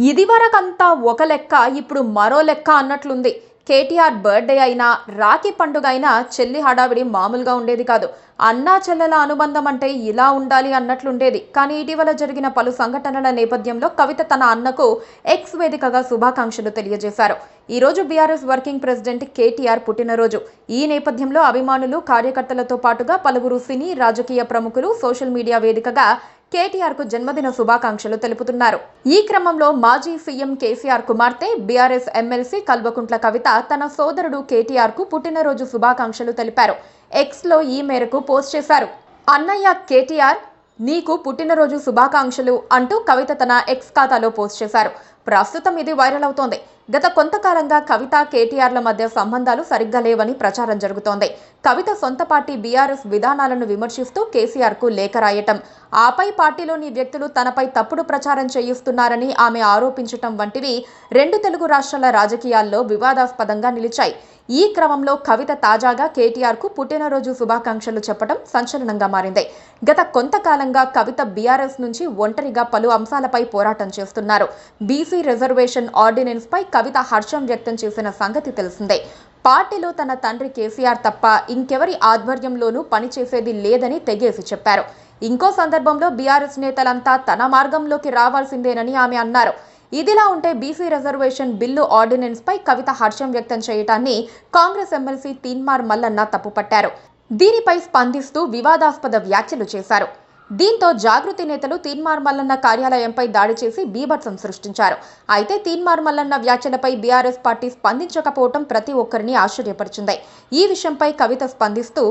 ఇదివరకంతా ఒక లెక్క, ఇప్పుడు మరో లెక్క అన్నట్లుంది. కేటీఆర్ బర్త్డే అయినా, రాఖీ పండుగ అయినా చెల్లి హడావిడి మామూలుగా ఉండేది కాదు. అన్నా చెల్లెల అనుబంధం అంటే ఇలా ఉండాలి అన్నట్లుండేది. కానీ ఇటీవల జరిగిన పలు సంఘటనల నేపథ్యంలో కవిత తన అన్నకు ఎక్స్ వేదికగా శుభాకాంక్షలు తెలియజేశారు. ఈ రోజు బీఆర్ఎస్ వర్కింగ్ ప్రెసిడెంట్ కేటీఆర్ పుట్టినరోజు. ఈ నేపథ్యంలో అభిమానులు, కార్యకర్తలతో పాటుగా పలువురు సినీ, రాజకీయ ప్రముఖులు సోషల్ మీడియా వేదికగా కేటీఆర్ కు జన్మదిన శుభాకాంక్షలు తెలుపుతున్నారు. ఈ క్రమంలో మాజీ సీఎం కేసీఆర్ కుమార్తె, బీఆర్ఎస్ ఎమ్మెల్సీ కల్వకుంట్ల కవిత తన సోదరుడు కేటీఆర్ కు పుట్టినరోజు శుభాకాంక్షలు తెలిపారు. ఎక్స్ లో ఈ మేరకు పోస్ట్ చేశారు. అన్నయ్య కేటీఆర్, నీకు పుట్టినరోజు శుభాకాంక్షలు అంటూ కవిత తన ఎక్స్ ఖాతాలో పోస్ట్ చేశారు. ప్రస్తుతం ఇది వైరల్ అవుతోంది. గత కొంతకాలంగా కవిత, కేటీఆర్ల మధ్య సంబంధాలు సరిగ్గా లేవని ప్రచారం జరుగుతోంది. కవిత సొంత పార్టీ బీఆర్ఎస్ విధానాలను విమర్శిస్తూ కేసీఆర్ కు లేఖ రాయటం, ఆపై పార్టీలోని వ్యక్తులు తనపై తప్పుడు ప్రచారం చేయిస్తున్నారని ఆమె ఆరోపించటం వంటివి రెండు తెలుగు రాష్ట్రాల రాజకీయాల్లో వివాదాస్పదంగా నిలిచాయి. ఈ క్రమంలో కవిత తాజాగా కేటీఆర్ కు పుట్టినరోజు శుభాకాంక్షలు చెప్పడం సంచలనంగా మారింది. గత కొంతకాలంగా కవిత బీఆర్ఎస్ నుంచి ఒంటరిగా పలు అంశాలపై పోరాటం చేస్తున్నారు. బీసీ రిజర్వేషన్ ఆర్డినెన్స్ పై కవిత హర్షం వ్యక్తం చేసిన సంగతి తెలిసిందే. పార్టీలో తన తండ్రి కేసీఆర్ తప్ప ఇంకెవరి ఆధ్వర్యంలోనూ పనిచేసేది లేదని తెగేసి చెప్పారు. ఇంకో సందర్భంలో బీఆర్ఎస్ నేతలంతా తన మార్గంలోకి రావాల్సిందేనని ఆమె అన్నారు. ఇదిలా ఉంటే బీసీ రిజర్వేషన్ బిల్లు ఆర్డినెన్స్ పై కవిత హర్షం వ్యక్తం చేయడాన్ని కాంగ్రెస్ ఎమ్మెల్సీ తీన్మార్ మల్లన్న తప్పుపట్టారు. దీనిపై స్పందిస్తూ వివాదాస్పద వ్యాఖ్యలు చేశారు. దీంతో జాగృతి నేతలు తీన్మార్ మల్లన్న కార్యాలయంపై దాడి చేసి బీభత్సం సృష్టించారు. అయితే తీన్మార్ మల్లన్న వ్యాఖ్యలపై బీఆర్ఎస్ పార్టీ స్పందించకపోవడం ప్రతి ఒక్కరిని ఆశ్చర్యపరిచింది. ఈ విషయంపై కవిత స్పందిస్తూ,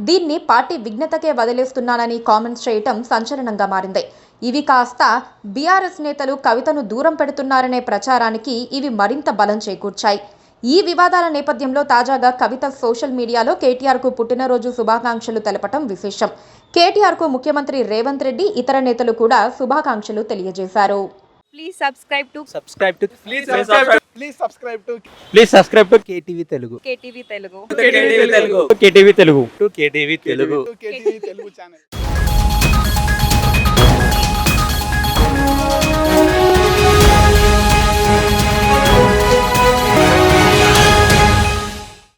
దీన్ని పార్టీ విఘ్నతకే వదిలేస్తున్నానని కామెంట్స్ చేయటం సంచలనంగా మారింది. ఇవి కాస్త బీఆర్ఎస్ నేతలు కవితను దూరం పెడుతున్నారనే ప్రచారానికి ఇవి మరింత బలం చేకూర్చాయి. ఈ వివాదాల నేపథ్యంలో తాజాగా కవిత సోషల్ మీడియాలో కేటీఆర్ కు పుట్టినరోజు శుభాకాంక్షలు తెలపటం విశేషం. కేటీఆర్ కు ముఖ్యమంత్రి రేవంత్ రెడ్డి, ఇతర నేతలు కూడా శుభాకాంక్షలు తెలియజేశారు. Please subscribe to KTV Telugu. KTV Telugu. KTV Telugu. KTV Telugu. KTV Telugu. KTV Telugu channel.